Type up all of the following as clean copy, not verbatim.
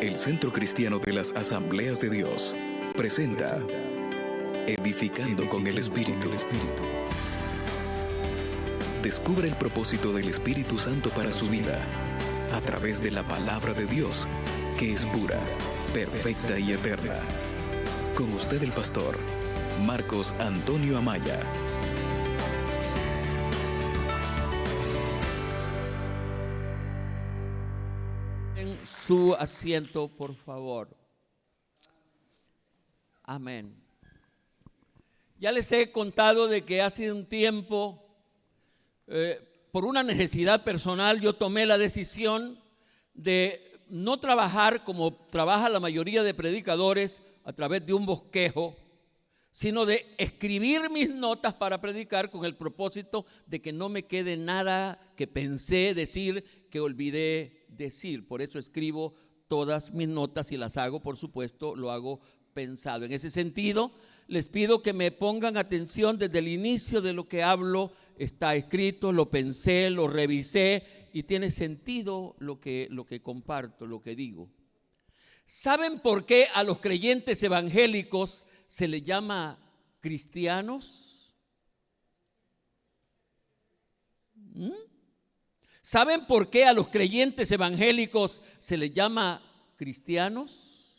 El Centro Cristiano de las Asambleas de Dios presenta Edificando con el Espíritu. Descubre el propósito del Espíritu Santo para su vida a través de la palabra de Dios, que es pura, perfecta y eterna. Con usted el pastor Marcos Antonio Amaya. En su asiento, por favor. Amén. Ya les he contado de que hace un tiempo, por una necesidad personal, yo tomé la decisión de no trabajar como trabaja la mayoría de predicadores a través de un bosquejo, sino de escribir mis notas para predicar con el propósito de que no me quede nada que pensé decir, que olvidé decir. Por eso escribo todas mis notas y las hago, por supuesto, lo hago pensado. En ese sentido, les pido que me pongan atención desde el inicio de lo que hablo. Está escrito, lo pensé, lo revisé y tiene sentido lo que comparto, lo que digo. ¿Saben por qué a los creyentes evangélicos se les llama cristianos? ¿Saben por qué a los creyentes evangélicos se les llama cristianos?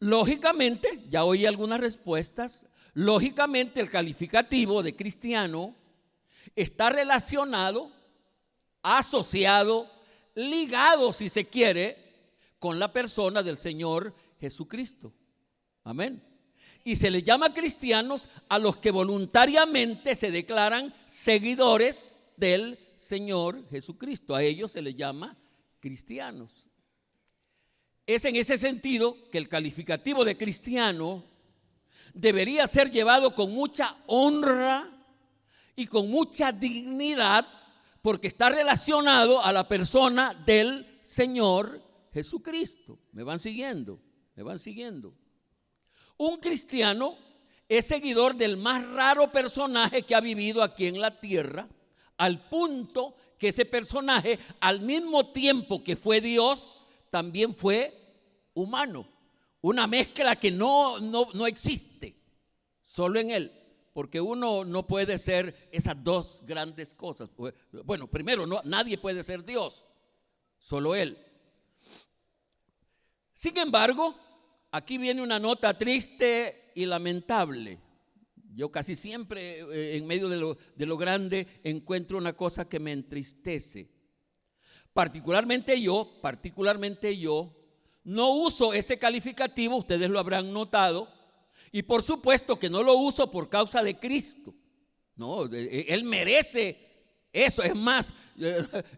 Lógicamente, ya oí algunas respuestas, lógicamente el calificativo de cristiano está relacionado, asociado, ligado, si se quiere, con la persona del Señor Jesucristo. Amén. Y se les llama cristianos a los que voluntariamente se declaran seguidores del Señor Jesucristo. A ellos se les llama cristianos. Es en ese sentido que el calificativo de cristiano debería ser llevado con mucha honra y con mucha dignidad, porque está relacionado a la persona del Señor Jesucristo. ¿Me van siguiendo? ¿Me van siguiendo? Un cristiano es seguidor del más raro personaje que ha vivido aquí en la tierra, al punto que ese personaje, al mismo tiempo que fue Dios, también fue humano. Una mezcla que no existe, solo en él. Porque uno no puede ser esas dos grandes cosas. Bueno, primero, nadie puede ser Dios, solo Él. Sin embargo, aquí viene una nota triste y lamentable. Yo casi siempre, en medio de lo grande, encuentro una cosa que me entristece. Particularmente yo, no uso ese calificativo, ustedes lo habrán notado. Y por supuesto que no lo uso por causa de Cristo. No, Él merece eso. Es más,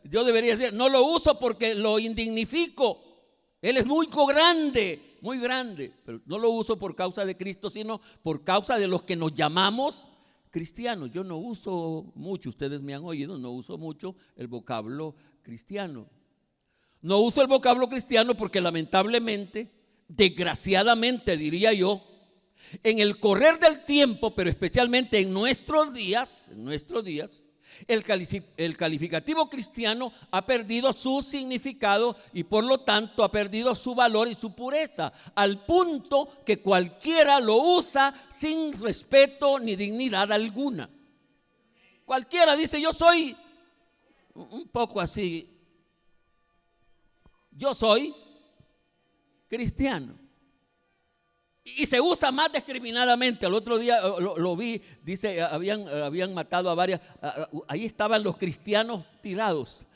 yo debería decir, no lo uso porque lo indignifico. Él es muy grande, pero no lo uso por causa de Cristo, sino por causa de los que nos llamamos cristianos. Yo no uso mucho, ustedes me han oído, no uso mucho el vocablo cristiano. No uso el vocablo cristiano porque lamentablemente, desgraciadamente diría yo, en el correr del tiempo, pero especialmente en nuestros días, el calificativo cristiano ha perdido su significado y por lo tanto ha perdido su valor y su pureza, al punto que cualquiera lo usa sin respeto ni dignidad alguna. Cualquiera dice, yo soy un poco así, yo soy cristiano. Y se usa más discriminadamente. El otro día lo vi, dice, habían matado a varias, ahí estaban los cristianos tirados,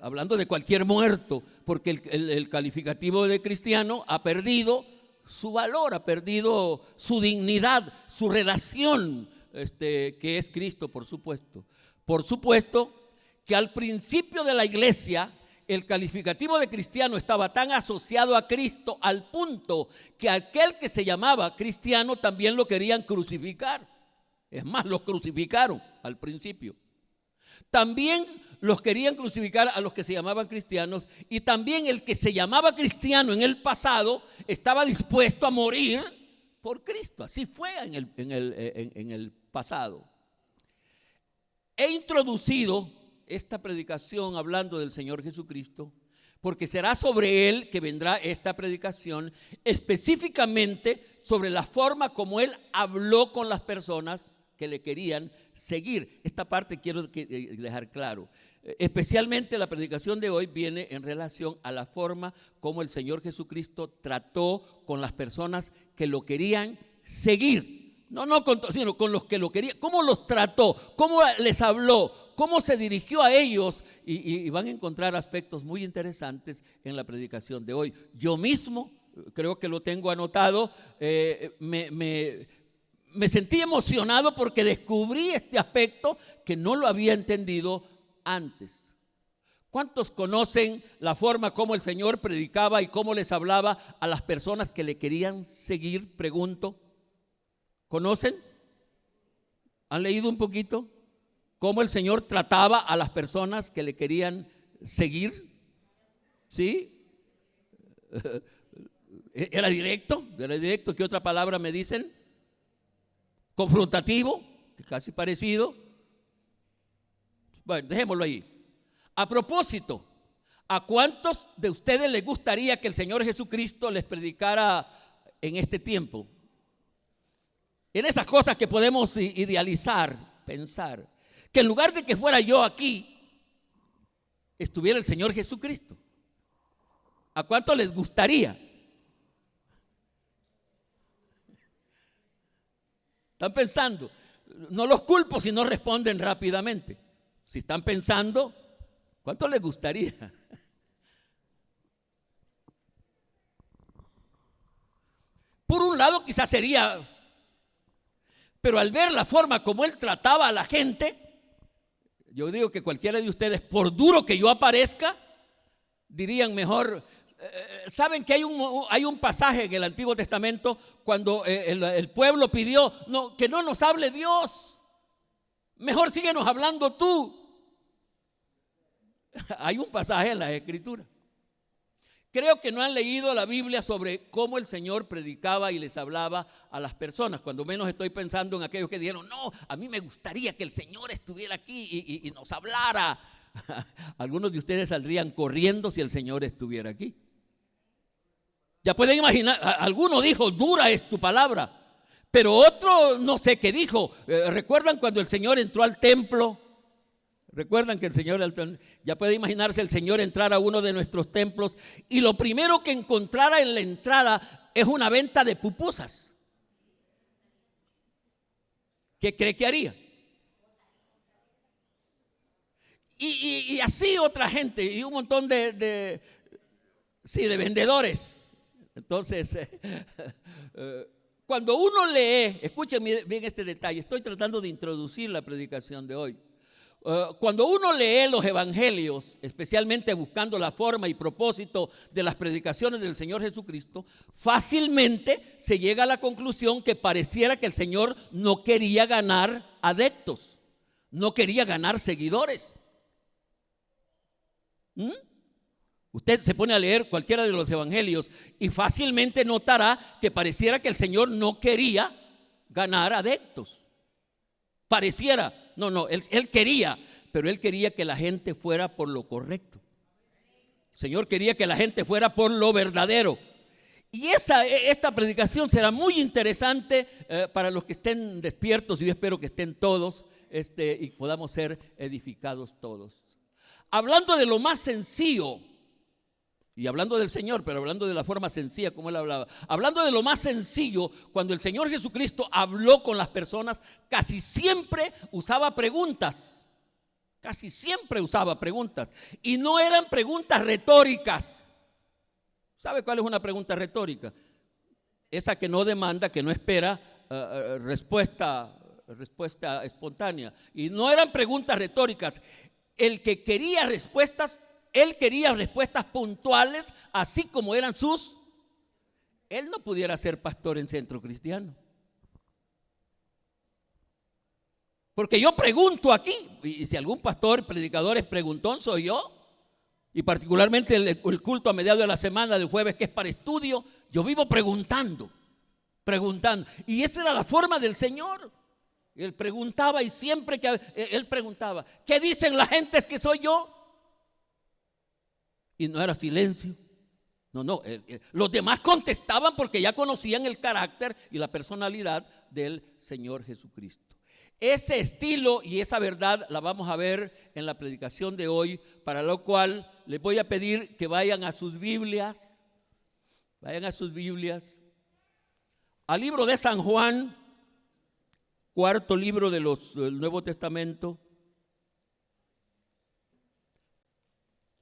hablando de cualquier muerto, porque el calificativo de cristiano ha perdido su valor, ha perdido su dignidad, su relación, que es Cristo, por supuesto. Por supuesto que al principio de la iglesia, el calificativo de cristiano estaba tan asociado a Cristo al punto que aquel que se llamaba cristiano también lo querían crucificar. Es más, los crucificaron al principio. También los querían crucificar a los que se llamaban cristianos, y también el que se llamaba cristiano en el pasado estaba dispuesto a morir por Cristo. Así fue en el pasado. He introducido esta predicación hablando del Señor Jesucristo porque será sobre él que vendrá esta predicación, específicamente sobre la forma como él habló con las personas que le querían seguir. Esta parte quiero dejar claro. Especialmente la predicación de hoy viene en relación a la forma como el Señor Jesucristo trató con las personas que lo querían seguir. Sino con los que lo querían. ¿Cómo los trató? ¿Cómo les habló? ¿Cómo se dirigió a ellos? Y van a encontrar aspectos muy interesantes en la predicación de hoy. Yo mismo, creo que lo tengo anotado, me sentí emocionado porque descubrí este aspecto que no lo había entendido antes. ¿Cuántos conocen la forma como el Señor predicaba y cómo les hablaba a las personas que le querían seguir? Pregunto. ¿Conocen? ¿Han leído un poquito? ¿Cómo el Señor trataba a las personas que le querían seguir? ¿Sí? ¿Era directo? ¿Era directo? ¿Qué otra palabra me dicen? Confrontativo, casi parecido. Bueno, dejémoslo ahí. A propósito, ¿a cuántos de ustedes les gustaría que el Señor Jesucristo les predicara en este tiempo? En esas cosas que podemos idealizar, pensar, que en lugar de que fuera yo aquí, estuviera el Señor Jesucristo. ¿A cuántos les gustaría? ¿Están pensando? No los culpo si no responden rápidamente. Si están pensando, ¿cuánto les gustaría? Por un lado quizás sería, pero al ver la forma como él trataba a la gente, yo digo que cualquiera de ustedes, por duro que yo aparezca, dirían mejor. ¿Saben que hay un pasaje en el Antiguo Testamento cuando el pueblo pidió que no nos hable Dios? Mejor síguenos hablando tú. Hay un pasaje en la Escritura. Creo que no han leído la Biblia sobre cómo el Señor predicaba y les hablaba a las personas. Cuando menos estoy pensando en aquellos que dijeron, no, a mí me gustaría que el Señor estuviera aquí y nos hablara. Algunos de ustedes saldrían corriendo si el Señor estuviera aquí. Ya pueden imaginar, alguno dijo, dura es tu palabra, pero otro no sé qué dijo. ¿Recuerdan cuando el Señor entró al templo? ¿Recuerdan que el Señor, ya puede imaginarse el Señor entrar a uno de nuestros templos y lo primero que encontrara en la entrada es una venta de pupusas? ¿Qué cree que haría? Y así otra gente y un montón de vendedores. Entonces, cuando uno lee, escuchen bien este detalle, estoy tratando de introducir la predicación de hoy. Cuando uno lee los evangelios, especialmente buscando la forma y propósito de las predicaciones del Señor Jesucristo, fácilmente se llega a la conclusión que pareciera que el Señor no quería ganar adeptos, no quería ganar seguidores. Usted se pone a leer cualquiera de los evangelios y fácilmente notará que pareciera que el Señor no quería ganar adeptos. Pareciera, él quería, pero él quería que la gente fuera por lo correcto. El Señor quería que la gente fuera por lo verdadero. Y esta predicación será muy interesante para los que estén despiertos, y yo espero que estén todos y podamos ser edificados todos. Hablando de lo más sencillo, y hablando del Señor, pero hablando de la forma sencilla como él hablaba, hablando de lo más sencillo, cuando el Señor Jesucristo habló con las personas, casi siempre usaba preguntas. Casi siempre usaba preguntas. Y no eran preguntas retóricas. ¿Sabe cuál es una pregunta retórica? Esa que no demanda, que no espera respuesta espontánea. Y no eran preguntas retóricas. El que quería respuestas, él quería respuestas puntuales, así como eran sus. Él no pudiera ser pastor en Centro Cristiano. Porque yo pregunto aquí, y si algún pastor, predicador es preguntón, soy yo. Y particularmente el culto a mediados de la semana del jueves, que es para estudio, yo vivo preguntando. Y esa era la forma del Señor. Él preguntaba, y siempre que él preguntaba, ¿qué dicen la gente que soy yo? Y no era silencio. No. Los demás contestaban porque ya conocían el carácter y la personalidad del Señor Jesucristo. Ese estilo y esa verdad la vamos a ver en la predicación de hoy, para lo cual les voy a pedir que vayan a sus Biblias. Vayan a sus Biblias. Al libro de San Juan, cuarto libro del Nuevo Testamento.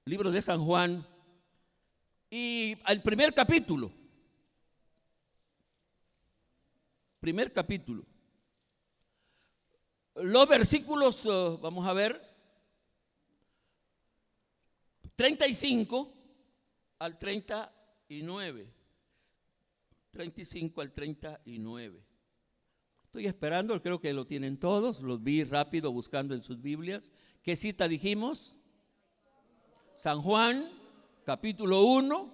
Libro de San Juan. Y al primer capítulo. Primer capítulo. Los versículos, vamos a ver, 35 al 39. 35 al 39. Estoy esperando, creo que lo tienen todos, los vi rápido buscando en sus Biblias. ¿Qué cita dijimos? San Juan, capítulo 1,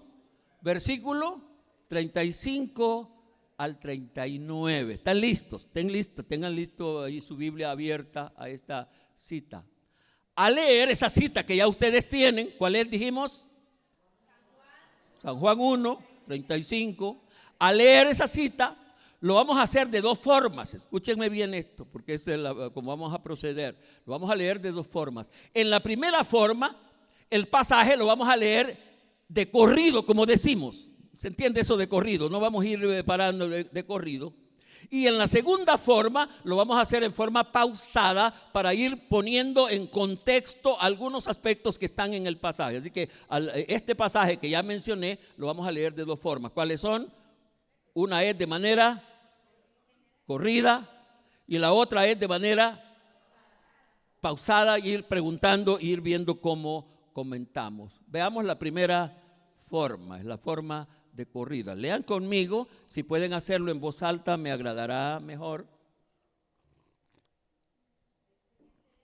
versículo 35 al 39. ¿Están listos? Tengan listo ahí su Biblia abierta a esta cita. A leer esa cita que ya ustedes tienen, ¿cuál es? Dijimos San Juan 1, 35. A leer esa cita, lo vamos a hacer de dos formas. Escúchenme bien esto, porque es como vamos a proceder. Lo vamos a leer de dos formas. En la primera forma, el pasaje lo vamos a leer de corrido, como decimos. ¿Se entiende eso de corrido? No vamos a ir parando de corrido. Y en la segunda forma lo vamos a hacer en forma pausada para ir poniendo en contexto algunos aspectos que están en el pasaje. Así que este pasaje que ya mencioné lo vamos a leer de dos formas. ¿Cuáles son? Una es de manera corrida y la otra es de manera pausada, ir preguntando, ir viendo cómo comentamos. Veamos la primera forma, es la forma de corrida. Lean conmigo, si pueden hacerlo en voz alta me agradará mejor.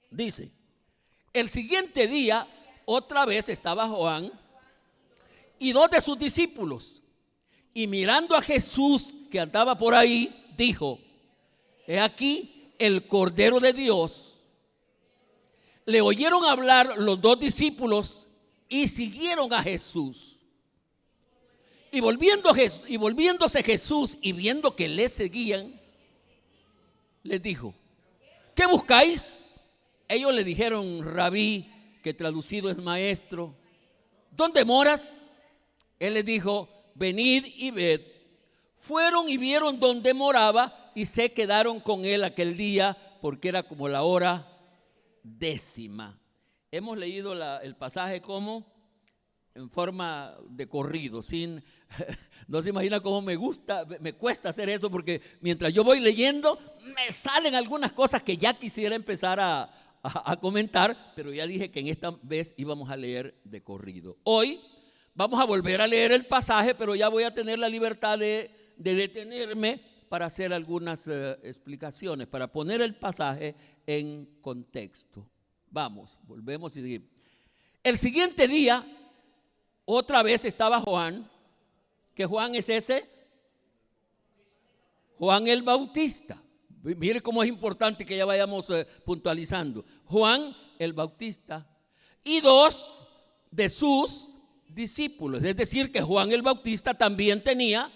Dice, el siguiente día otra vez estaba Juan y dos de sus discípulos, y mirando a Jesús que andaba por ahí, dijo, he aquí el Cordero de Dios. Le oyeron hablar los dos discípulos y siguieron a Jesús. Y volviéndose Jesús y viendo que le seguían, les dijo, ¿qué buscáis? Ellos le dijeron, Rabí, que traducido es maestro, ¿dónde moras? Él les dijo, venid y ved. Fueron y vieron dónde moraba y se quedaron con él aquel día, porque era como la hora 10:00. Hemos leído el pasaje como en forma de corrido, no se imagina cómo me cuesta hacer eso, porque mientras yo voy leyendo me salen algunas cosas que ya quisiera empezar a comentar, pero ya dije que en esta vez íbamos a leer de corrido. Hoy vamos a volver a leer el pasaje, pero ya voy a tener la libertad de detenerme para hacer algunas explicaciones, para poner el pasaje en contexto. Vamos, volvemos y decimos, el siguiente día otra vez estaba Juan. ¿Qué Juan es ese? Juan el Bautista. Mire cómo es importante que ya vayamos puntualizando. Juan el Bautista y dos de sus discípulos. Es decir, que Juan el Bautista también tenía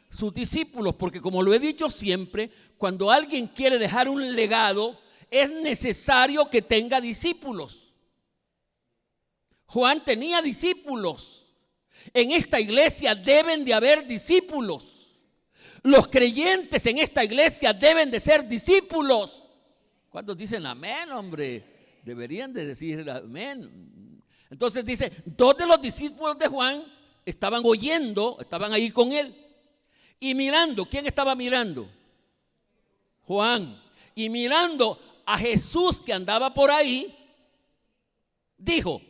sus discípulos, porque como lo he dicho siempre, cuando alguien quiere dejar un legado, es necesario que tenga discípulos. Juan tenía discípulos. En esta iglesia deben de haber discípulos. Los creyentes en esta iglesia deben de ser discípulos. ¿Cuántos dicen amén, hombre? Deberían de decir amén. Entonces dice, dos de los discípulos de Juan estaban oyendo, estaban ahí con él y mirando. ¿Quién estaba mirando? Juan. Y mirando a Jesús que andaba por ahí, dijo,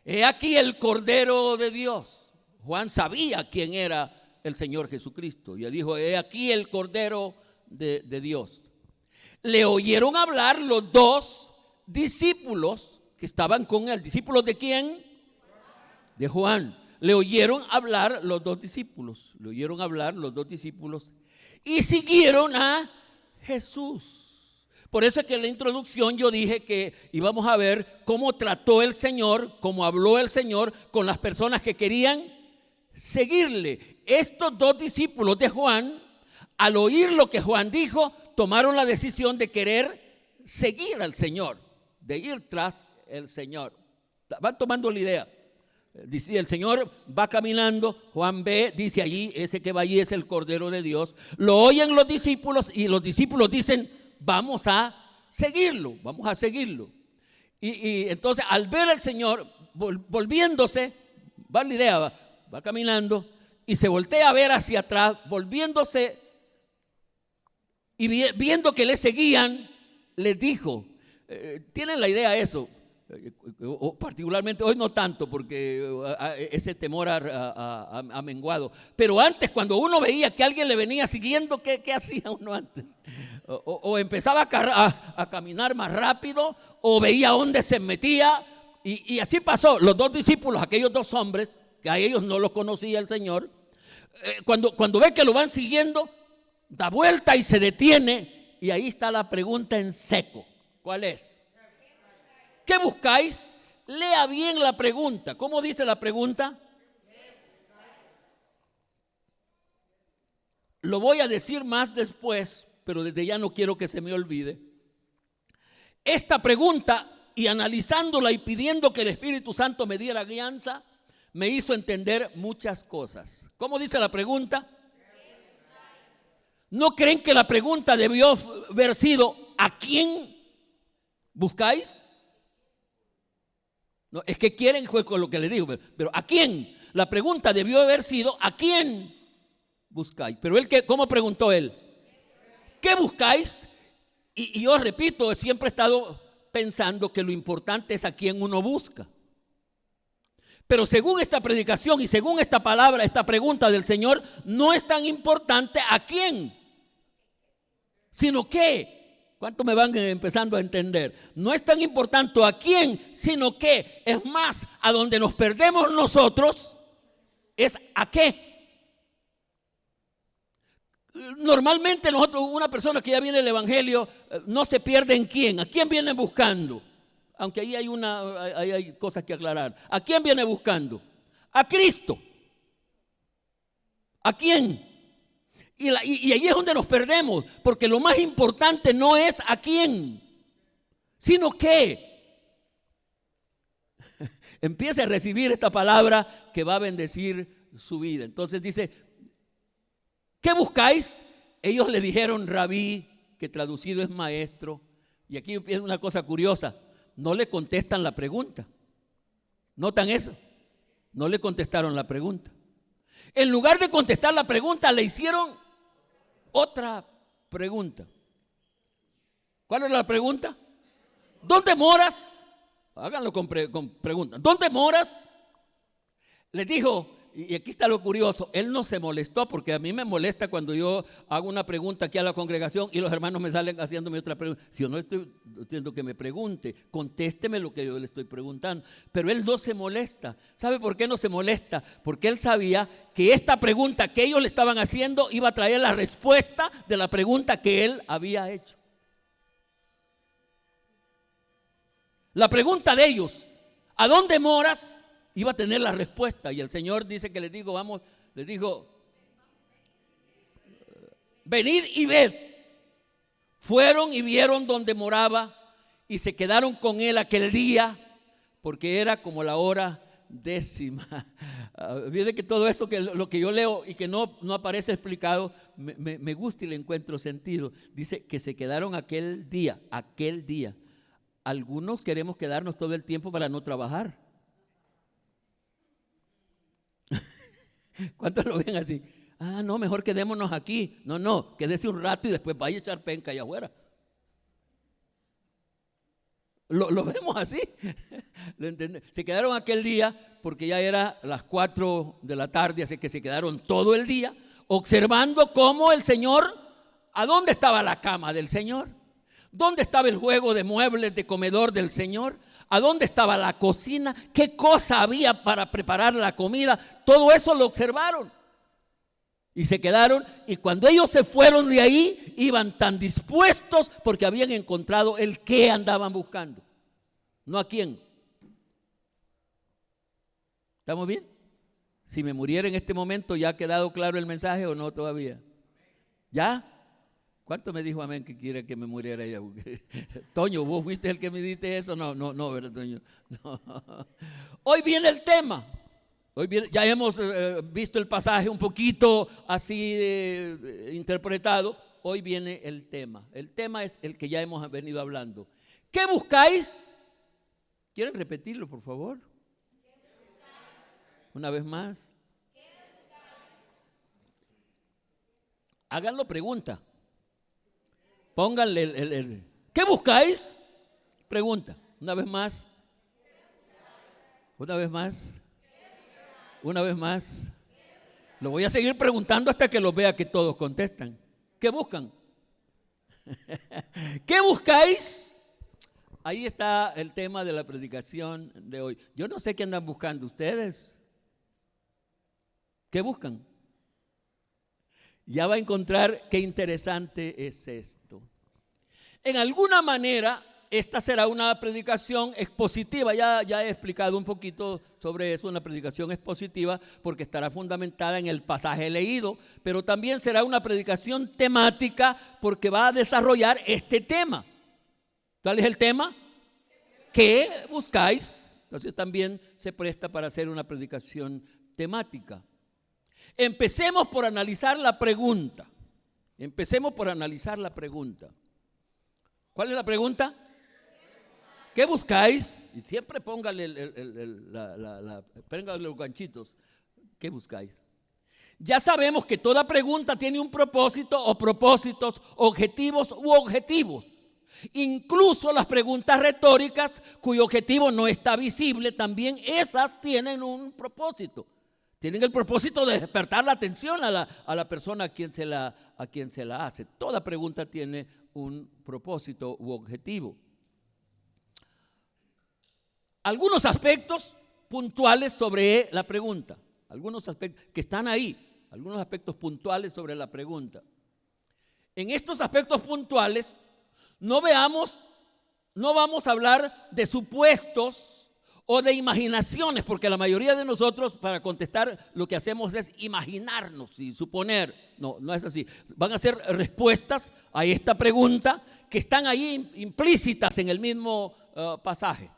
he aquí el Cordero de Dios. Juan sabía quién era el Señor Jesucristo. Y él dijo, he aquí el Cordero de Dios. Le oyeron hablar los dos discípulos que estaban con él. ¿Discípulos de quién? De Juan. Le oyeron hablar los dos discípulos. Le oyeron hablar los dos discípulos y siguieron a Jesús. Por eso es que en la introducción yo dije que íbamos a ver cómo trató el Señor, cómo habló el Señor con las personas que querían seguirle. Estos dos discípulos de Juan, al oír lo que Juan dijo, tomaron la decisión de querer seguir al Señor, de ir tras el Señor. Van tomando la idea. Dice, el Señor va caminando, Juan ve, dice allí, ese que va allí es el Cordero de Dios. Lo oyen los discípulos y los discípulos dicen, vamos a seguirlo, vamos a seguirlo. Y entonces al ver al Señor volviéndose, va la idea, va caminando y se voltea a ver hacia atrás, volviéndose y viendo que le seguían, les dijo, ¿tienen la idea de eso? Particularmente hoy no tanto porque ese temor ha menguado, pero antes cuando uno veía que alguien le venía siguiendo, ¿qué hacía uno antes? O empezaba a caminar más rápido o veía dónde se metía y así pasó. Los dos discípulos, aquellos dos hombres que a ellos no los conocía el Señor, cuando ve que lo van siguiendo, da vuelta y se detiene y ahí está la pregunta en seco. ¿Cuál es? ¿Qué buscáis? Lea bien la pregunta. ¿Cómo dice la pregunta? Lo voy a decir más después, pero desde ya no quiero que se me olvide. Esta pregunta, y analizándola y pidiendo que el Espíritu Santo me diera guianza, me hizo entender muchas cosas. ¿Cómo dice la pregunta? ¿No creen que la pregunta debió haber sido ¿a quién buscáis? No, es que quieren fue con lo que le digo, pero ¿a quién? La pregunta debió haber sido ¿a quién buscáis? Pero él, ¿cómo preguntó él? ¿Qué buscáis? Y yo repito, siempre he estado pensando que lo importante es a quién uno busca. Pero según esta predicación y según esta palabra, esta pregunta del Señor, no es tan importante a quién, sino qué. ¿Cuánto me van empezando a entender? No es tan importante a quién, sino que es más, a donde nos perdemos nosotros, es a qué. Normalmente nosotros, una persona que ya viene el Evangelio, no se pierde en quién. ¿A quién viene buscando? Aunque ahí hay cosas que aclarar. ¿A quién viene buscando? A Cristo. ¿A quién? Y ahí es donde nos perdemos, porque lo más importante no es a quién, sino qué. Empiece a recibir esta palabra que va a bendecir su vida. Entonces dice, ¿qué buscáis? Ellos le dijeron rabí, que traducido es maestro. Y aquí empieza una cosa curiosa, no le contestan la pregunta. ¿Notan eso? No le contestaron la pregunta. En lugar de contestar la pregunta, le hicieron otra pregunta. ¿Cuál es la pregunta? ¿Dónde moras? Háganlo con preguntas. ¿Dónde moras? Les dijo, y aquí está lo curioso, él no se molestó, porque a mí me molesta cuando yo hago una pregunta aquí a la congregación y los hermanos me salen haciéndome otra pregunta. Si yo no estoy diciendo que me pregunte, contésteme lo que yo le estoy preguntando. Pero él no se molesta. ¿Sabe por qué no se molesta? Porque él sabía que esta pregunta que ellos le estaban haciendo iba a traer la respuesta de la pregunta que él había hecho. La pregunta de ellos, ¿a dónde moras?, iba a tener la respuesta. Y el Señor dice que les dijo, venid y ved. Fueron y vieron donde moraba y se quedaron con él aquel día, porque era como la hora 10. Fíjense que todo esto, que lo que yo leo y que no aparece explicado, me gusta y le encuentro sentido. Dice que se quedaron aquel día. Algunos queremos quedarnos todo el tiempo para no trabajar. ¿Cuántos lo ven así? Ah, no, mejor quedémonos aquí. No, quédese un rato y después vaya a echar penca allá afuera. Lo vemos así. ¿Lo entienden? Se quedaron aquel día porque ya era las 4 de la tarde, así que se quedaron todo el día observando cómo el Señor, ¿a dónde estaba la cama del Señor? ¿Dónde estaba el juego de muebles de comedor del Señor? ¿A dónde estaba la cocina? ¿Qué cosa había para preparar la comida? Todo eso lo observaron. Y se quedaron, y cuando ellos se fueron de ahí, iban tan dispuestos porque habían encontrado el qué andaban buscando, no a quién. ¿Estamos bien? Si me muriera en este momento, ¿ya ha quedado claro el mensaje o no todavía? ¿Ya? ¿Cuánto me dijo amén que quiere que me muriera ella? Toño, ¿vos fuiste el que me diste eso? No, ¿verdad, Toño? No. Hoy viene el tema. Hoy viene, ya hemos visto el pasaje un poquito así interpretado. Hoy viene el tema. El tema es el que ya hemos venido hablando. ¿Qué buscáis? ¿Quieren repetirlo, por favor? Una vez más. Háganlo pregunta. Pónganle el ¿qué buscáis? Pregunta. Una vez más. Una vez más. Una vez más. Lo voy a seguir preguntando hasta que los vea que todos contestan. ¿Qué buscan? ¿Qué buscáis? Ahí está el tema de la predicación de hoy. Yo no sé qué andan buscando ustedes. ¿Qué buscan? Ya va a encontrar qué interesante es esto. En alguna manera, esta será una predicación expositiva. Ya he explicado un poquito sobre eso, una predicación expositiva, porque estará fundamentada en el pasaje leído, pero también será una predicación temática porque va a desarrollar este tema. ¿Cuál es el tema? ¿Qué buscáis? Entonces también se presta para hacer una predicación temática. Empecemos por analizar la pregunta. ¿Cuál es la pregunta? ¿Qué buscáis? Y siempre póngale póngale los ganchitos. ¿Qué buscáis? Ya sabemos que toda pregunta tiene un propósito o propósitos, objetivos u objetivos. Incluso las preguntas retóricas cuyo objetivo no está visible, también esas tienen un propósito. Tienen el propósito de despertar la atención a la persona a quien se la hace. Toda pregunta tiene un propósito u objetivo. Algunos aspectos puntuales sobre la pregunta, algunos aspectos que están ahí, algunos aspectos puntuales sobre la pregunta. En estos aspectos puntuales no vamos a hablar de supuestos o de imaginaciones, porque la mayoría de nosotros para contestar lo que hacemos es imaginarnos y suponer. No es así. Van a ser respuestas a esta pregunta que están ahí implícitas en el mismo pasaje.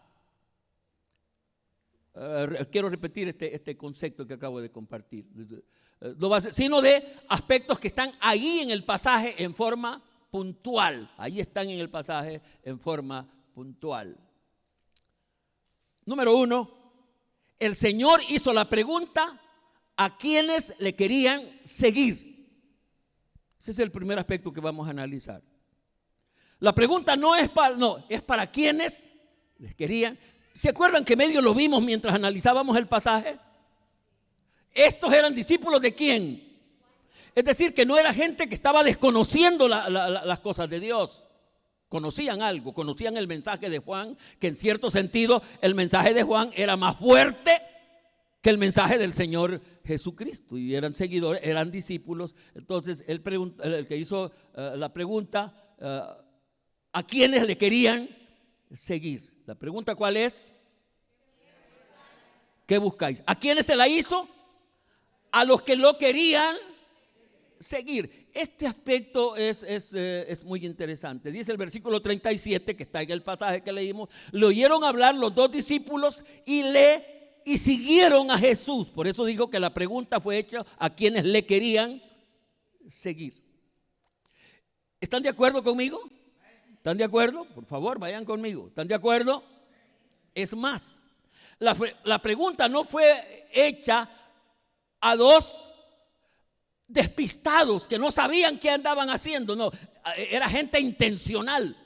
Quiero repetir este concepto que acabo de compartir. No va a ser, sino de aspectos que están ahí en el pasaje en forma puntual. Ahí están en el pasaje en forma puntual. Número 1, el Señor hizo la pregunta a quienes le querían seguir. Ese es el primer aspecto que vamos a analizar. La pregunta es para quienes les querían. ¿Se acuerdan que medio lo vimos mientras analizábamos el pasaje? Estos eran discípulos de ¿quién? Es decir, que no era gente que estaba desconociendo las cosas de Dios. Conocían algo, conocían el mensaje de Juan, que en cierto sentido el mensaje de Juan era más fuerte que el mensaje del Señor Jesucristo. Y eran seguidores, eran discípulos. Entonces el que hizo la pregunta, ¿a quiénes le querían seguir? La pregunta ¿cuál es? ¿Qué buscáis? ¿A quiénes se la hizo? A los que lo querían seguir. Este aspecto es muy interesante. Dice el versículo 37, que está en el pasaje que leímos: le oyeron hablar los dos discípulos y siguieron a Jesús. Por eso digo que la pregunta fue hecha a quienes le querían seguir. ¿Están de acuerdo conmigo? ¿Están de acuerdo? Por favor, vayan conmigo. ¿Están de acuerdo? Es más, la pregunta no fue hecha a dos despistados que no sabían qué andaban haciendo. No, era gente intencional.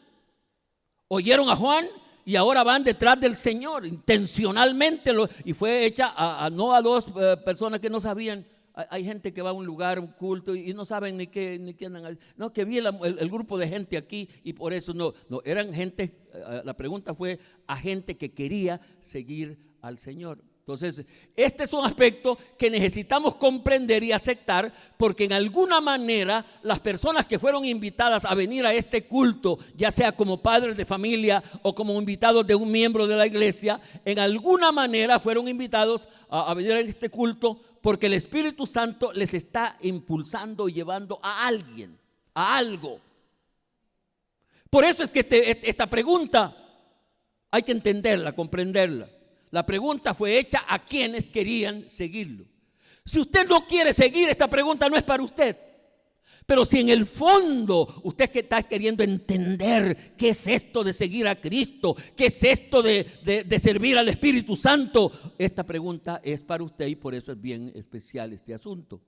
Oyeron a Juan y ahora van detrás del Señor intencionalmente, y fue hecha no a dos personas que no sabían. Hay gente que va a un lugar, un culto, y no saben ni qué andan haciendo. No, que vi el grupo de gente aquí y por eso no, eran gente. La pregunta fue a gente que quería seguir al Señor. Entonces, este es un aspecto que necesitamos comprender y aceptar, porque en alguna manera las personas que fueron invitadas a venir a este culto, ya sea como padres de familia o como invitados de un miembro de la iglesia, en alguna manera fueron invitados a venir a este culto porque el Espíritu Santo les está impulsando y llevando a alguien, a algo. Por eso es que esta pregunta hay que entenderla, comprenderla. La pregunta fue hecha a quienes querían seguirlo. Si usted no quiere seguir, esta pregunta no es para usted. Pero si en el fondo usted que está queriendo entender qué es esto de seguir a Cristo, qué es esto de servir al Espíritu Santo, esta pregunta es para usted y por eso es bien especial este asunto.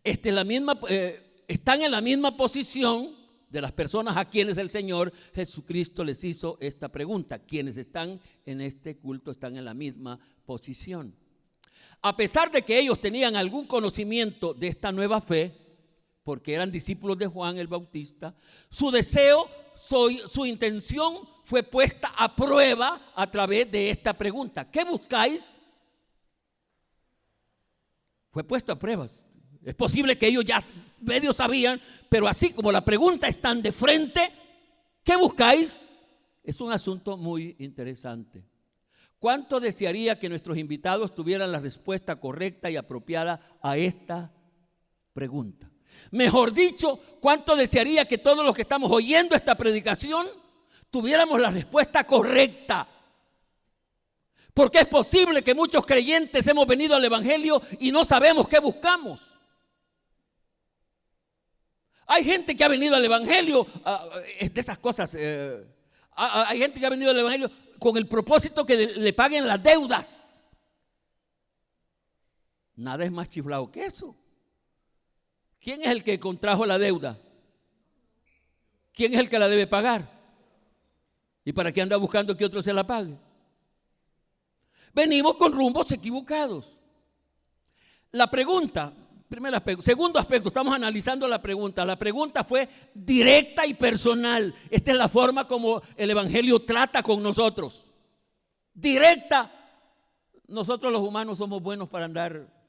Están en la misma posición de las personas a quienes el Señor Jesucristo les hizo esta pregunta. Quienes están en este culto están en la misma posición. A pesar de que ellos tenían algún conocimiento de esta nueva fe, porque eran discípulos de Juan el Bautista, su deseo, su intención fue puesta a prueba a través de esta pregunta. ¿Qué buscáis? Fue puesto a prueba. Es posible que ellos ya medio sabían, pero así como la pregunta están de frente, ¿qué buscáis? Es un asunto muy interesante. ¿Cuánto desearía que nuestros invitados tuvieran la respuesta correcta y apropiada a esta pregunta? Mejor dicho, ¿cuánto desearía que todos los que estamos oyendo esta predicación tuviéramos la respuesta correcta? Porque es posible que muchos creyentes hemos venido al Evangelio y no sabemos qué buscamos. Hay gente que ha venido al Evangelio, de esas cosas, hay gente que ha venido al Evangelio con el propósito que le paguen las deudas. Nada es más chiflado que eso. ¿Quién es el que contrajo la deuda? ¿Quién es el que la debe pagar? ¿Y para qué anda buscando que otro se la pague? Venimos con rumbos equivocados. La pregunta, primer aspecto. Segundo aspecto, estamos analizando la pregunta. La pregunta fue directa y personal. Esta es la forma como el Evangelio trata con nosotros. Directa. Nosotros los humanos somos buenos para andar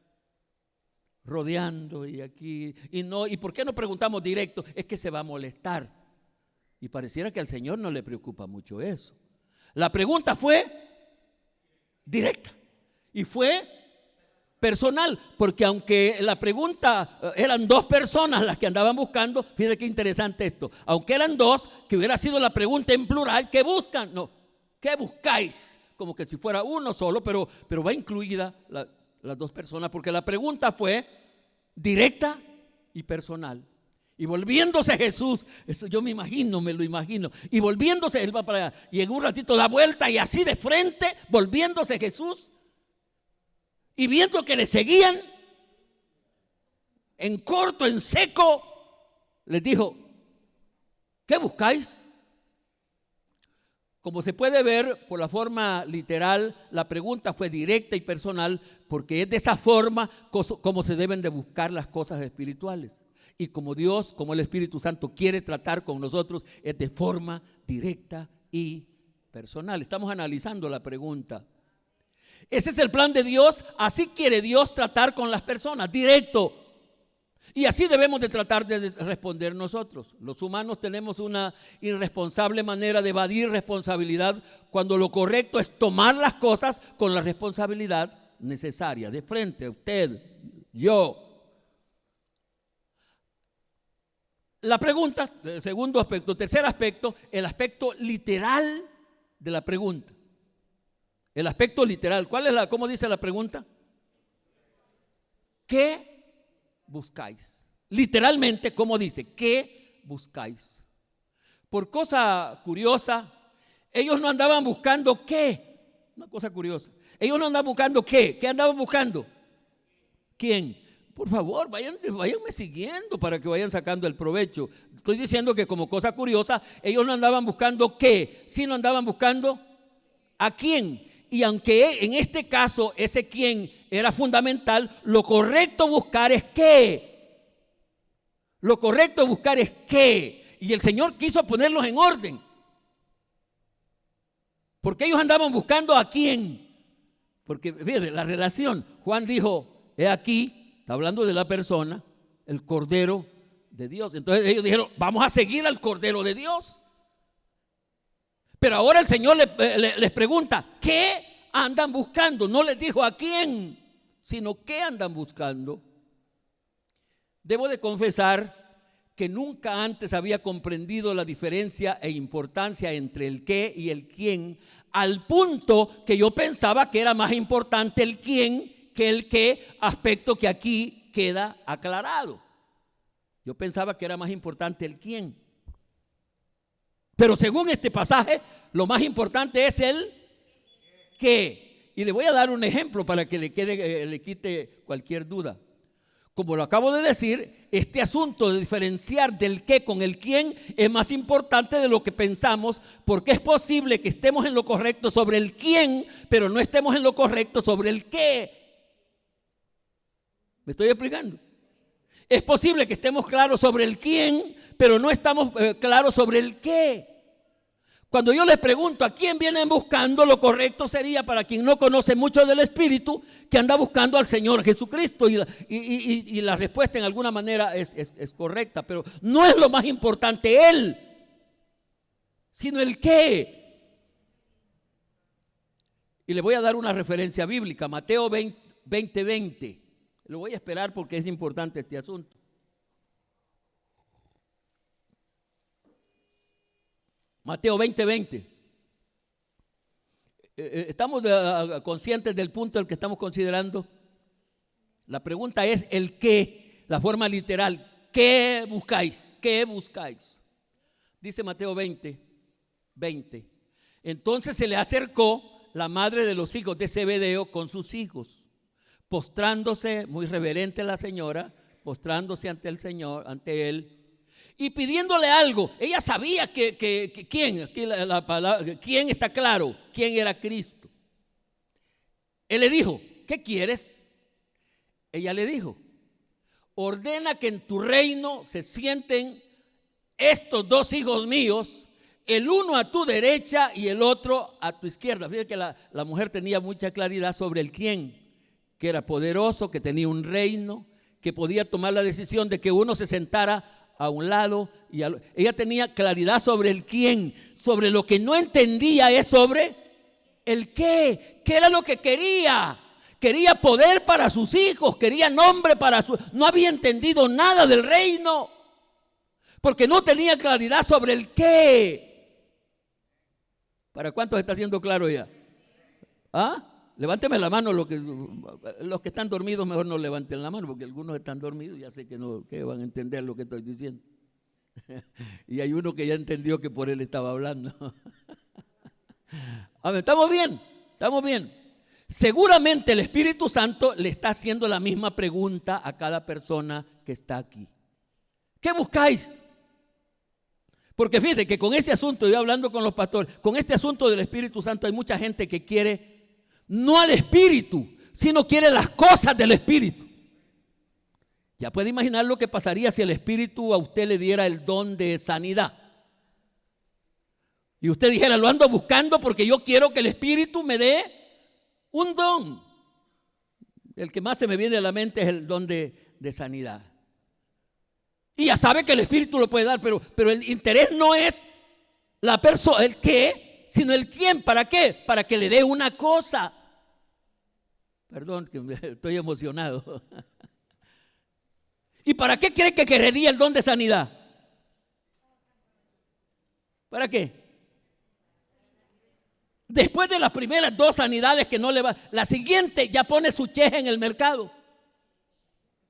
rodeando y aquí y por qué no preguntamos directo, es que se va a molestar y pareciera que al Señor no le preocupa mucho eso. La pregunta fue directa y fue personal, porque aunque la pregunta eran dos personas las que andaban buscando, fíjate qué interesante esto, aunque eran dos, que hubiera sido la pregunta en plural, ¿qué buscan? No, ¿qué buscáis? Como que si fuera uno solo, pero va incluida las dos personas, porque la pregunta fue directa y personal. Y volviéndose Jesús, eso yo me lo imagino, y volviéndose, él va para allá, y en un ratito da vuelta y así de frente, volviéndose Jesús, y viendo que le seguían, en corto, en seco, les dijo, ¿qué buscáis? Como se puede ver por la forma literal, la pregunta fue directa y personal porque es de esa forma como se deben de buscar las cosas espirituales. Y como Dios, como el Espíritu Santo quiere tratar con nosotros, es de forma directa y personal. Estamos analizando la pregunta. Ese es el plan de Dios, así quiere Dios tratar con las personas, directo. Y así debemos de tratar de responder nosotros. Los humanos tenemos una irresponsable manera de evadir responsabilidad cuando lo correcto es tomar las cosas con la responsabilidad necesaria, de frente, usted, yo. La pregunta, el segundo aspecto, tercer aspecto, el aspecto literal de la pregunta. El aspecto literal, ¿cómo dice la pregunta? ¿Qué buscáis? Literalmente, ¿cómo dice? ¿Qué buscáis? Por cosa curiosa, ellos no andaban buscando qué. Una cosa curiosa. Ellos no andaban buscando qué. ¿Qué andaban buscando? ¿Quién? Por favor, váyanme siguiendo para que vayan sacando el provecho. Estoy diciendo que como cosa curiosa, ellos no andaban buscando qué, sino andaban buscando a quién. Y aunque en este caso ese quién era fundamental, lo correcto buscar es qué. Lo correcto buscar es qué. Y el Señor quiso ponerlos en orden. Porque ellos andaban buscando a quién. Porque, fíjate, la relación, Juan dijo, he aquí, está hablando de la persona, el Cordero de Dios. Entonces ellos dijeron, vamos a seguir al Cordero de Dios. Pero ahora el Señor les pregunta, ¿qué andan buscando? No les dijo a quién, sino qué andan buscando. Debo de confesar que nunca antes había comprendido la diferencia e importancia entre el qué y el quién, al punto que yo pensaba que era más importante el quién que el qué, aspecto que aquí queda aclarado. Yo pensaba que era más importante el quién. Pero según este pasaje, lo más importante es el qué. Y le voy a dar un ejemplo para que le quite cualquier duda. Como lo acabo de decir, este asunto de diferenciar del qué con el quién es más importante de lo que pensamos, porque es posible que estemos en lo correcto sobre el quién, pero no estemos en lo correcto sobre el qué. ¿Me estoy explicando? Es posible que estemos claros sobre el quién, pero no estamos claros sobre el qué. Cuando yo les pregunto a quién vienen buscando, lo correcto sería, para quien no conoce mucho del Espíritu, que anda buscando al Señor Jesucristo, y la respuesta en alguna manera es correcta, pero no es lo más importante Él, sino el qué. Y le voy a dar una referencia bíblica, Mateo 20:20. Lo voy a esperar porque es importante este asunto. Mateo 20:20. Estamos conscientes del punto del que estamos considerando. La pregunta es el qué, la forma literal. ¿Qué buscáis? ¿Qué buscáis? Dice Mateo 20:20. Entonces se le acercó la madre de los hijos de Zebedeo con sus hijos, postrándose, muy reverente la señora, postrándose ante el Señor, ante él, y pidiéndole algo. Ella sabía que quién, aquí la palabra, quién está claro, quién era Cristo. Él le dijo, ¿qué quieres? Ella le dijo, ordena que en tu reino se sienten estos dos hijos míos, el uno a tu derecha y el otro a tu izquierda. Fíjate que la mujer tenía mucha claridad sobre el quién, que era poderoso, que tenía un reino, que podía tomar la decisión de que uno se sentara a un lado y ella tenía claridad sobre el quién. Sobre lo que no entendía es sobre el qué. ¿Qué era lo que quería? Quería poder para sus hijos, quería nombre para su... No había entendido nada del reino, porque no tenía claridad sobre el qué. ¿Para cuántos está siendo claro ya? ¿Ah? Levánteme la mano, los que están dormidos mejor no levanten la mano, porque algunos están dormidos, ya sé que no que van a entender lo que estoy diciendo. Y hay uno que ya entendió que por él estaba hablando. A ver, ¿estamos bien? ¿Estamos bien? Seguramente el Espíritu Santo le está haciendo la misma pregunta a cada persona que está aquí. ¿Qué buscáis? Porque fíjate que con este asunto, yo hablando con los pastores, con este asunto del Espíritu Santo hay mucha gente que quiere no al Espíritu, sino quiere las cosas del Espíritu. Ya puede imaginar lo que pasaría si el Espíritu a usted le diera el don de sanidad. Y usted dijera, lo ando buscando porque yo quiero que el Espíritu me dé un don. El que más se me viene a la mente es el don de sanidad. Y ya sabe que el Espíritu lo puede dar, pero el interés no es la persona, el qué, sino el quién. ¿Para qué? Para que le dé una cosa. Perdón, que estoy emocionado. ¿Y para qué cree que querría el don de sanidad? ¿Para qué? Después de las primeras dos sanidades que no le va, la siguiente ya pone su cheque en el mercado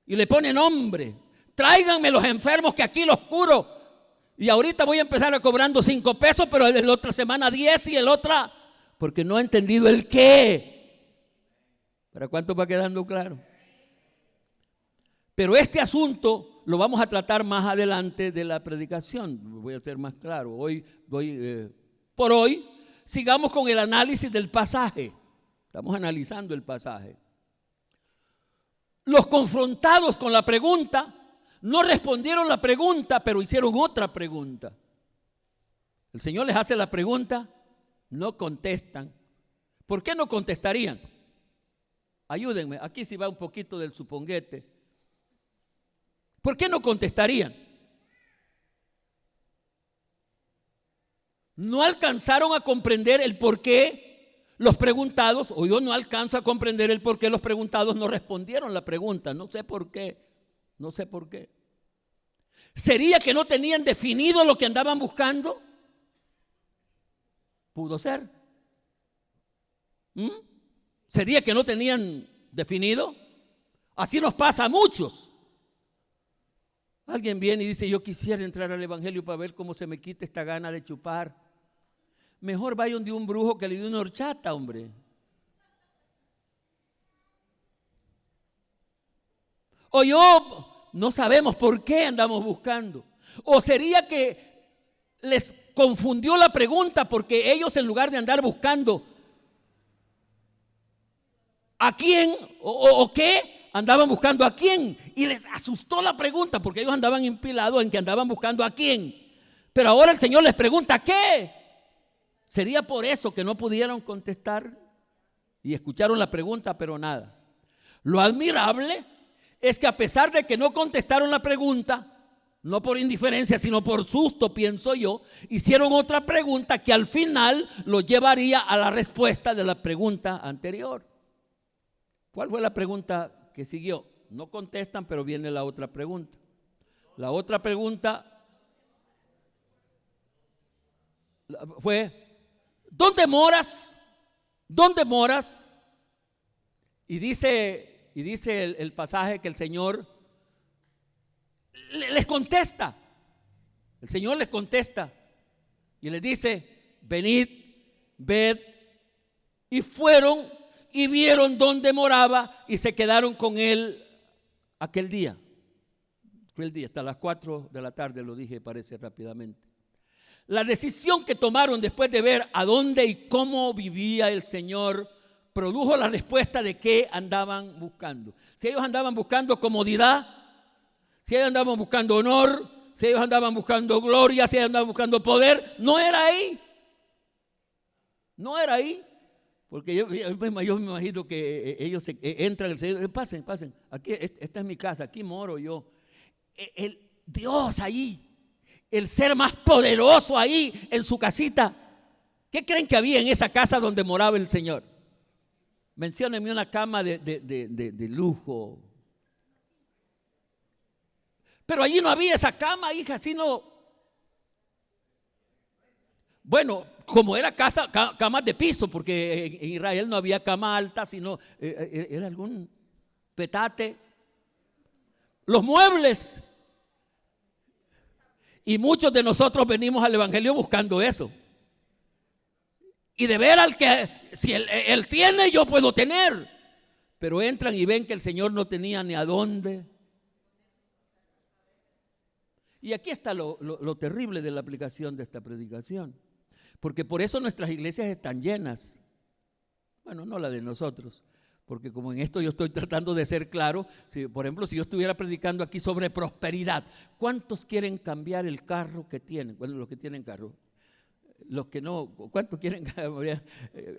y le pone nombre. Tráiganme los enfermos que aquí los curo. Y ahorita voy a empezar cobrando 5 pesos, pero la otra semana 10 y el otra, porque no ha entendido el qué. ¿Para cuánto va quedando claro? Pero este asunto lo vamos a tratar más adelante de la predicación. Voy a ser más claro. Por hoy, sigamos con el análisis del pasaje. Estamos analizando el pasaje. Los confrontados con la pregunta no respondieron la pregunta, pero hicieron otra pregunta. El Señor les hace la pregunta, no contestan. ¿Por qué no contestarían? Ayúdenme, aquí sí va un poquito del suponguete. ¿Por qué no contestarían? No alcanzaron a comprender el por qué los preguntados, o yo no alcanzo a comprender el por qué los preguntados no respondieron la pregunta. No sé por qué, no sé por qué. ¿Sería que no tenían definido lo que andaban buscando? Pudo ser. ¿Sería que no tenían definido? Así nos pasa a muchos. Alguien viene y dice: yo quisiera entrar al evangelio para ver cómo se me quita esta gana de chupar. Mejor vaya donde un brujo que le dio una horchata, hombre. O yo, no sabemos por qué andamos buscando. O sería que les confundió la pregunta, porque ellos, en lugar de andar buscando a quién o qué, andaban buscando a quién, y les asustó la pregunta, porque ellos andaban impilados en que andaban buscando a quién. Pero ahora el Señor les pregunta: ¿qué? ¿Sería por eso que no pudieron contestar? Y escucharon la pregunta, pero nada. Lo admirable es que, a pesar de que no contestaron la pregunta, no por indiferencia, sino por susto, pienso yo, hicieron otra pregunta que al final los llevaría a la respuesta de la pregunta anterior. ¿Cuál fue la pregunta que siguió? No contestan, pero viene la otra pregunta. La otra pregunta fue: ¿dónde moras? ¿Dónde moras? Y dice el pasaje que el Señor les contesta. El Señor les contesta y les dice: venid, ved. Y fueron y vieron dónde moraba y se quedaron con él aquel día. Hasta las 4 de la tarde, lo dije, parece rápidamente. La decisión que tomaron después de ver a dónde y cómo vivía el Señor produjo la respuesta de qué andaban buscando. Si ellos andaban buscando comodidad, si ellos andaban buscando honor, si ellos andaban buscando gloria, si ellos andaban buscando poder, no era ahí. No era ahí. Porque yo me imagino que ellos entran al Señor: pasen, aquí, esta es mi casa, aquí moro yo. El Dios ahí, el ser más poderoso ahí en su casita. ¿Qué creen que había en esa casa donde moraba el Señor? Menciónenme una cama de lujo. Pero allí no había esa cama, hija, sino... Bueno, como era camas de piso, porque en Israel no había cama alta, sino era algún petate. Los muebles. Y muchos de nosotros venimos al evangelio buscando eso. Y de ver al que, si él tiene, yo puedo tener. Pero entran y ven que el Señor no tenía ni a dónde. Y aquí está lo terrible de la aplicación de esta predicación. Porque por eso nuestras iglesias están llenas. Bueno, no la de nosotros. Porque como en esto yo estoy tratando de ser claro, por ejemplo, si yo estuviera predicando aquí sobre prosperidad, ¿cuántos quieren cambiar el carro que tienen? Bueno, los que tienen carro. Los que no, ¿cuántos quieren?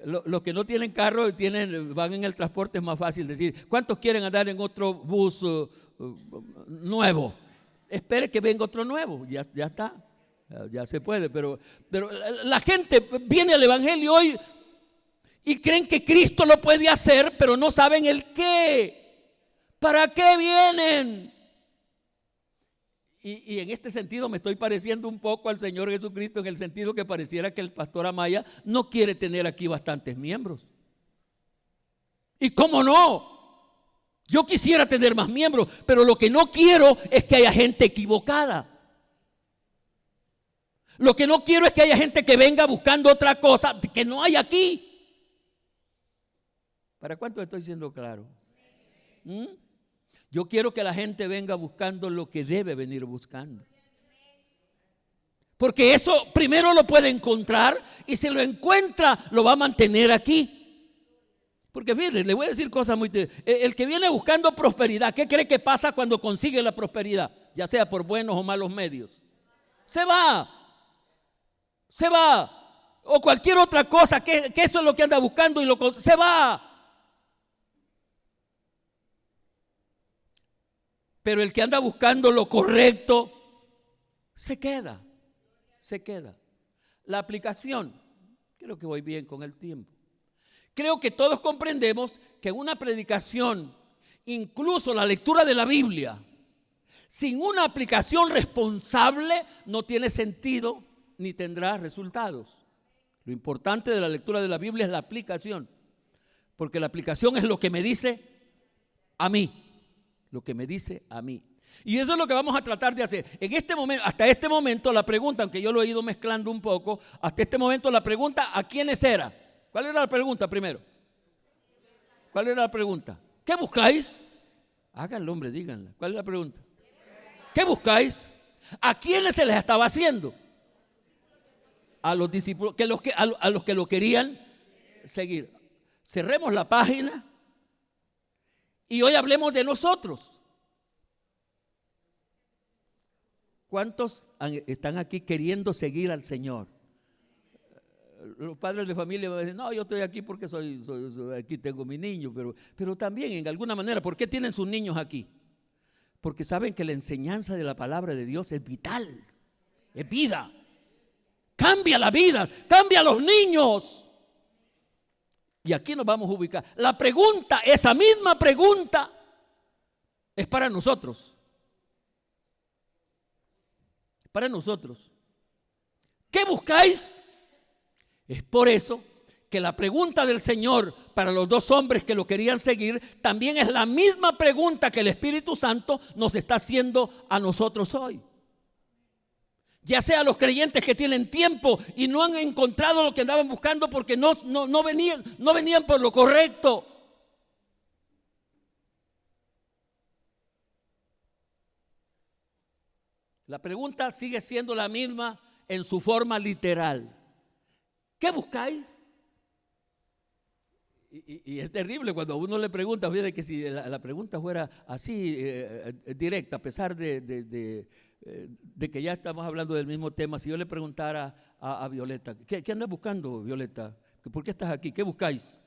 Los que no tienen carro van en el transporte, es más fácil decir. ¿Cuántos quieren andar en otro bus nuevo? Espere que venga otro nuevo, ya está, ya se puede. Pero la gente viene al evangelio hoy y creen que Cristo lo puede hacer, pero no saben el qué. ¿Para qué vienen? Y en este sentido me estoy pareciendo un poco al Señor Jesucristo, en el sentido que pareciera que el pastor Amaya no quiere tener aquí bastantes miembros. ¿Y cómo no? Yo quisiera tener más miembros, pero lo que no quiero es que haya gente equivocada. Lo que no quiero es que haya gente que venga buscando otra cosa que no hay aquí. ¿Para cuánto estoy siendo claro? Yo quiero que la gente venga buscando lo que debe venir buscando. Porque eso primero lo puede encontrar, y si lo encuentra, lo va a mantener aquí. Porque fíjense, le voy a decir cosas muy... El que viene buscando prosperidad, ¿qué cree que pasa cuando consigue la prosperidad? Ya sea por buenos o malos medios. Se va. O cualquier otra cosa, que eso es lo que anda buscando y se va. Pero el que anda buscando lo correcto, se queda. La aplicación, creo que voy bien con el tiempo. Creo que todos comprendemos que una predicación, incluso la lectura de la Biblia, sin una aplicación responsable, no tiene sentido ni tendrá resultados. Lo importante de la lectura de la Biblia es la aplicación, porque la aplicación es lo que me dice a mí, Y eso es lo que vamos a tratar de hacer. En este momento, hasta este momento, la pregunta, aunque yo lo he ido mezclando un poco, hasta este momento la pregunta, ¿a quiénes era? ¿Cuál era la pregunta primero? ¿Cuál era la pregunta? ¿Qué buscáis? Háganlo, hombre, díganla. ¿Cuál es la pregunta? ¿Qué buscáis? ¿A quiénes se les estaba haciendo? A los discípulos, a los que lo querían seguir. Cerremos la página y hoy hablemos de nosotros. ¿Cuántos están aquí queriendo seguir al Señor? Los padres de familia van a decir, no, yo estoy aquí porque aquí tengo mi niño, pero también en alguna manera, ¿por qué tienen sus niños aquí? Porque saben que la enseñanza de la palabra de Dios es vital, es vida. Cambia la vida, cambia a los niños. Y aquí nos vamos a ubicar. La pregunta, esa misma pregunta, es para nosotros. Para nosotros. ¿Qué buscáis? Es por eso que la pregunta del Señor para los dos hombres que lo querían seguir también es la misma pregunta que el Espíritu Santo nos está haciendo a nosotros hoy. Ya sea los creyentes que tienen tiempo y no han encontrado lo que andaban buscando porque no venían por lo correcto. La pregunta sigue siendo la misma en su forma literal. ¿Qué buscáis? Y es terrible cuando a uno le pregunta, fíjate que si la pregunta fuera así, directa, a pesar de que ya estamos hablando del mismo tema, si yo le preguntara a Violeta, ¿qué andas buscando, Violeta? ¿Por qué estás aquí? ¿Qué buscáis?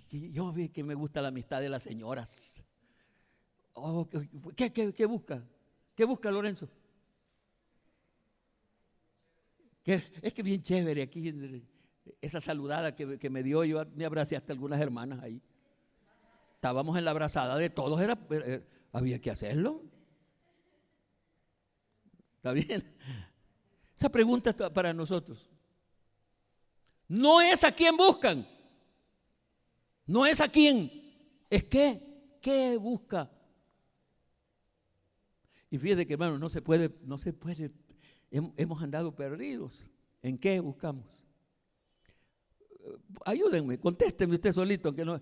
Yo vi que me gusta la amistad de las señoras. Oh, ¿qué busca? ¿Qué busca, Lorenzo? Es que bien chévere aquí, esa saludada que me dio, yo me abracé hasta algunas hermanas ahí. Estábamos en la abrazada de todos, había que hacerlo. ¿Está bien? Esa pregunta está para nosotros. No es a quién buscan, no es a quién, es qué busca. Y fíjate que, hermano, no se puede, hemos andado perdidos. ¿En qué buscamos? Ayúdenme, contésteme usted solito. Aunque no,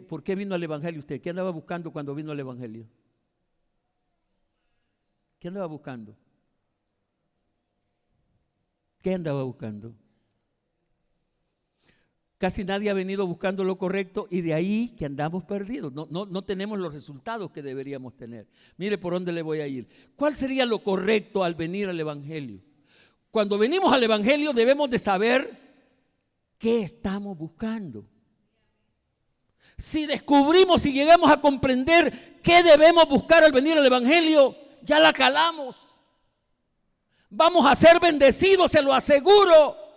¿por qué vino al Evangelio usted? ¿Qué andaba buscando cuando vino al Evangelio? ¿Qué andaba buscando? ¿Qué andaba buscando? Casi nadie ha venido buscando lo correcto y de ahí que andamos perdidos. No tenemos los resultados que deberíamos tener. Mire por dónde le voy a ir. ¿Cuál sería lo correcto al venir al Evangelio? Cuando venimos al Evangelio debemos de saber qué estamos buscando. Si descubrimos y llegamos a comprender qué debemos buscar al venir al Evangelio, ya la calamos. Vamos a ser bendecidos, se lo aseguro.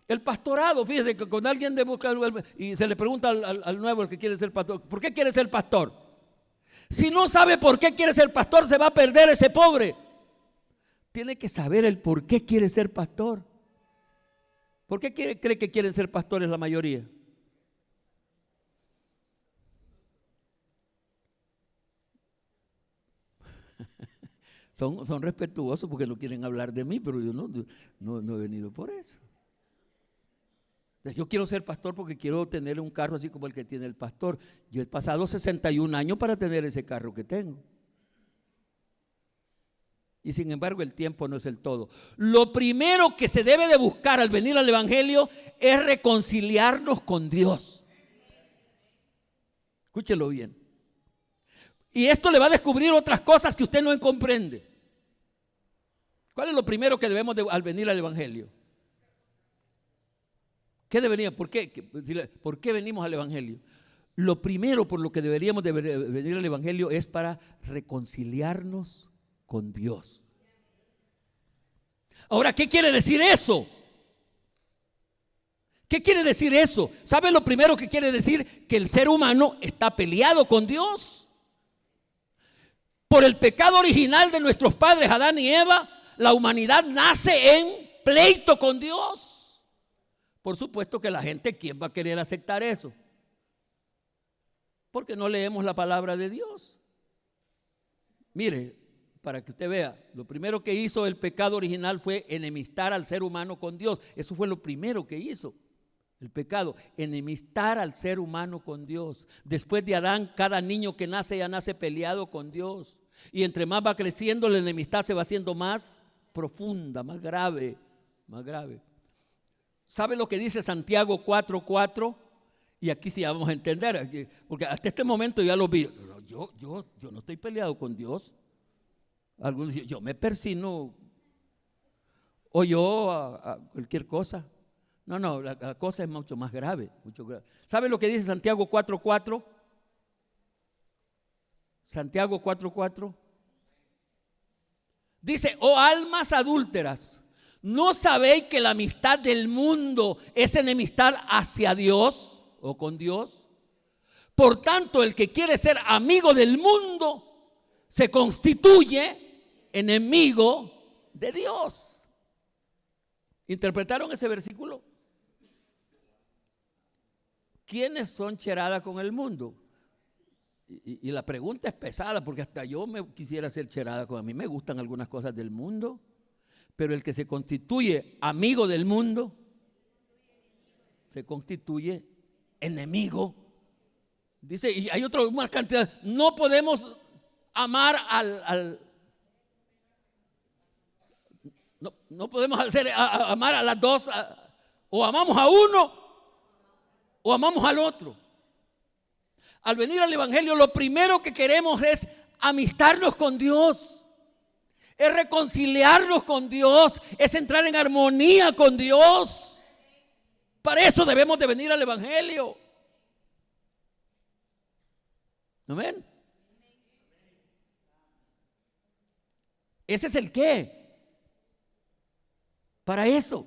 El pastorado, fíjese que cuando alguien de busca y se le pregunta al nuevo, el que quiere ser pastor, ¿por qué quiere ser pastor? Si no sabe por qué quiere ser pastor, se va a perder ese pobre. Tiene que saber el por qué quiere ser pastor. ¿Por qué cree que quieren ser pastores la mayoría? Son respetuosos porque no quieren hablar de mí, pero yo no he venido por eso. Yo quiero ser pastor porque quiero tener un carro así como el que tiene el pastor. Yo he pasado 61 años para tener ese carro que tengo. Y sin embargo el tiempo no es el todo. Lo primero que se debe de buscar al venir al Evangelio es reconciliarnos con Dios. Escúchelo bien. Y esto le va a descubrir otras cosas que usted no comprende. ¿Cuál es lo primero que debemos al venir al Evangelio? ¿Qué debería? ¿Por qué venimos al Evangelio? lo primero por lo que deberíamos de venir al Evangelio es para reconciliarnos con Dios. Ahora, ¿qué quiere decir eso? ¿Qué quiere decir eso? ¿Sabe lo primero que quiere decir? Que el ser humano está peleado con Dios. Por el pecado original de nuestros padres Adán y Eva, la humanidad nace en pleito con Dios. Por supuesto que la gente, ¿quién va a querer aceptar eso? Porque no leemos la palabra de Dios. Mire, para que usted vea, lo primero que hizo el pecado original fue enemistar al ser humano con Dios. Eso fue lo primero que hizo el pecado, enemistar al ser humano con Dios. Después de Adán, cada niño que nace ya nace peleado con Dios. Y entre más va creciendo, la enemistad se va haciendo más profunda, más grave, más grave. ¿Sabe lo que dice Santiago 4:4? Y aquí sí vamos a entender, porque hasta este momento ya lo vi. Yo no estoy peleado con Dios. Algunos dicen, yo me persino o yo a cualquier cosa. No, la cosa es mucho más grave, mucho grave. ¿Sabe lo que dice Santiago 4:4? Santiago 4:4. Dice, oh almas adúlteras, ¿no sabéis que la amistad del mundo es enemistad hacia Dios o con Dios? Por tanto, el que quiere ser amigo del mundo se constituye enemigo de Dios. ¿Interpretaron ese versículo? ¿Quiénes son cherada con el mundo? Y la pregunta es pesada, porque hasta yo me quisiera hacer cherada con. A mí me gustan algunas cosas del mundo, pero el que se constituye amigo del mundo se constituye enemigo. Dice, y hay una cantidad. No podemos amar no podemos amar a las dos, o amamos a uno o amamos al otro. Al venir al Evangelio, lo primero que queremos es amistarnos con Dios, es reconciliarnos con Dios, es entrar en armonía con Dios. Para eso debemos de venir al Evangelio. ¿Amén? Ese es el qué. Para eso.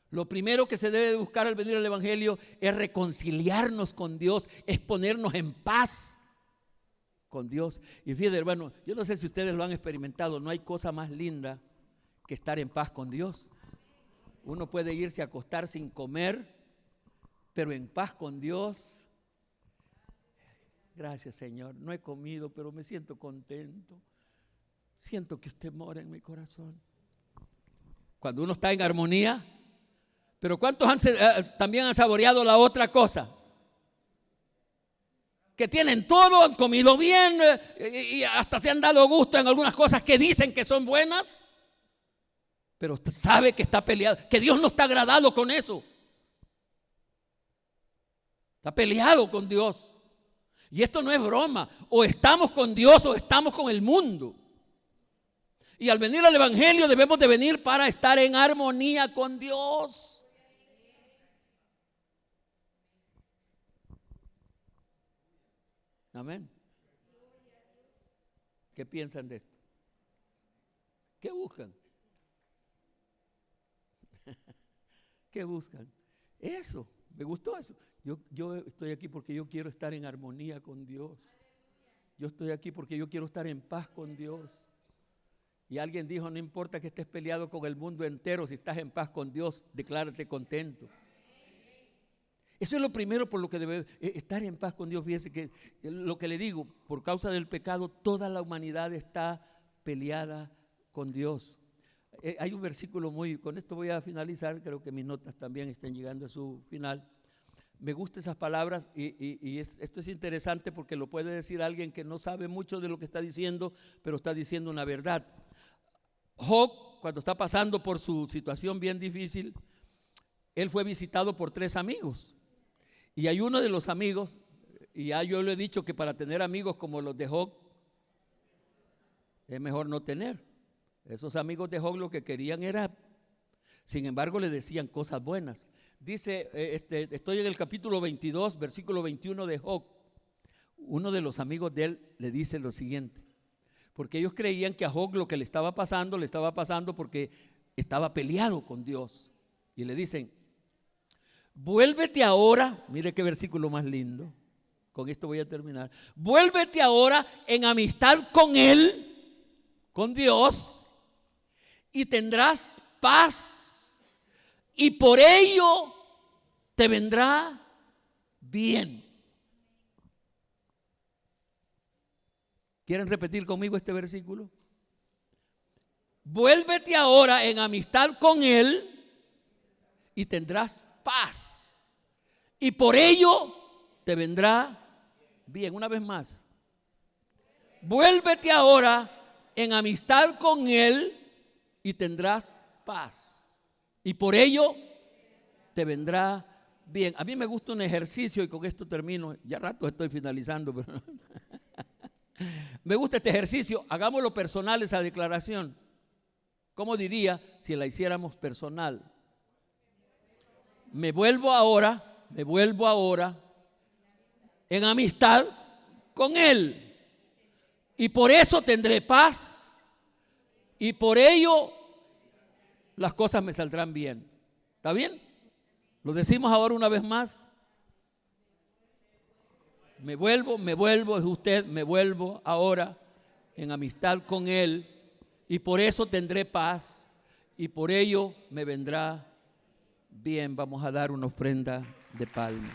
Lo primero que se debe de buscar al venir al Evangelio es reconciliarnos con Dios, es ponernos en paz con Dios. Y fíjate, hermano, yo no sé si ustedes lo han experimentado, no hay cosa más linda que estar en paz con Dios. Uno puede irse a acostar sin comer, pero en paz con Dios. Gracias, Señor, no he comido, pero me siento contento. Siento que usted mora en mi corazón. Cuando uno está en armonía. Pero ¿cuántos también han saboreado la otra cosa? Que tienen todo, han comido bien y hasta se han dado gusto en algunas cosas que dicen que son buenas, pero usted sabe que está peleado, que Dios no está agradado con eso. Está peleado con Dios. Y esto no es broma. O estamos con Dios o estamos con el mundo. Y al venir al Evangelio debemos de venir para estar en armonía con Dios. Amén. ¿Qué piensan de esto? ¿Qué buscan? ¿Qué buscan? Eso, me gustó eso. Yo estoy aquí porque yo quiero estar en armonía con Dios. Yo estoy aquí porque yo quiero estar en paz con Dios. Y alguien dijo, no importa que estés peleado con el mundo entero, si estás en paz con Dios, declárate contento. Eso es lo primero por lo que debe estar en paz con Dios. Fíjese que lo que le digo, por causa del pecado, toda la humanidad está peleada con Dios. Hay un versículo con esto voy a finalizar, creo que mis notas también están llegando a su final. Me gustan esas palabras y esto es interesante porque lo puede decir alguien que no sabe mucho de lo que está diciendo, pero está diciendo una verdad. Job, cuando está pasando por su situación bien difícil, él fue visitado por 3 amigos. Y hay uno de los amigos, y ya yo le he dicho que para tener amigos como los de Job, es mejor no tener. Esos amigos de Job lo que querían era, sin embargo, le decían cosas buenas. Dice, estoy en el capítulo 22, versículo 21 de Job. Uno de los amigos de él le dice lo siguiente, porque ellos creían que a Job lo que le estaba pasando porque estaba peleado con Dios. Y le dicen, vuélvete ahora, mire qué versículo más lindo, con esto voy a terminar. Vuélvete ahora en amistad con Él, con Dios, y tendrás paz, y por ello te vendrá bien. ¿Quieren repetir conmigo este versículo? Vuélvete ahora en amistad con Él y tendrás paz, y por ello te vendrá bien. Una vez más, vuélvete ahora en amistad con Él y tendrás paz, y por ello te vendrá bien. A mí me gusta un ejercicio, y con esto termino, ya rato estoy finalizando, pero me gusta este ejercicio. Hagámoslo personal, esa declaración. ¿Cómo diría si la hiciéramos personal? Me vuelvo ahora en amistad con Él, y por eso tendré paz, y por ello las cosas me saldrán bien. ¿Está bien? Lo decimos ahora una vez más. Me vuelvo, es usted, me vuelvo ahora en amistad con Él, y por eso tendré paz, y por ello me vendrá bien. Vamos a dar una ofrenda de palma.